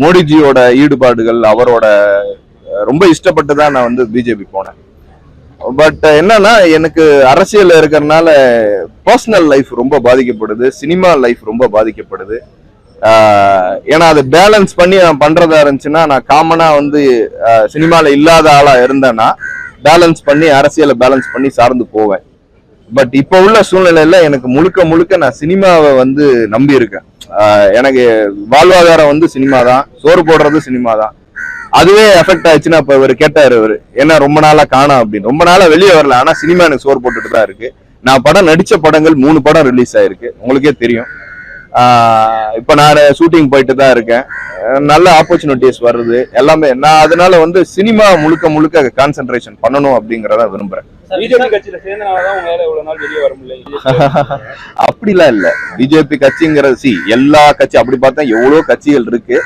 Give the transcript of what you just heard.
மோடிஜியோட ஈடுபாடுகள் அவரோட ரொம்ப இஷ்டப்பட்டு தான் நான் வந்து பிஜேபி போனேன். பட் என்னன்னா எனக்கு அரசியல் இருக்கிறதுனால பர்சனல் லைஃப் ரொம்ப பாதிக்கப்படுது, சினிமா லைஃப் ரொம்ப பாதிக்கப்படுது. ஏன்னா அதை பேலன்ஸ் பண்ணி நான் பண்றதா இருந்துச்சுன்னா நான் காமனா வந்து சினிமால இல்லாத ஆளா இருந்தேன்னா பேலன்ஸ் பண்ணி அரசியலை பேலன்ஸ் பண்ணி சார்ந்து போவேன். பட் இப்போ உள்ள சூழ்நிலையில எனக்கு முழுக்க முழுக்க நான் சினிமாவை வந்து நம்பி இருக்கேன். எனக்கு வாழ்வாதாரம் வந்து சினிமா தான், சோறு போடுறது சினிமா தான். அதுவே எஃபெக்ட் ஆயிடுச்சுன்னா இப்ப இவர் கேட்டாரு, இவரு என்ன ரொம்ப நாளா காணோம் அப்படின்னு. ரொம்ப நாளா வெளியே வரல, ஆனா சினிமா எனக்கு சோறு போட்டுட்டு தான் இருக்கு. நான் படம் நடிச்ச படங்கள் 3 படம் ரிலீஸ் ஆயிருக்கு, உங்களுக்கே தெரியும். இப்ப நான் ஷூட்டிங் போயிட்டு தான் இருக்கேன். நல்ல ஆப்பர்ச்சுனிட்டிஸ் வருது எல்லாமே. நான் அதனால வந்து சினிமா முழுக்க முழுக்க கான்சென்ட்ரேஷன் பண்ணணும் அப்படிங்கறத விரும்புறேன். அப்படிலாம் இல்ல, பிஜேபி கட்சிங்கிறது எல்லா கட்சி அப்படி பார்த்தா எவ்வளவு கட்சிகள் இருக்கு.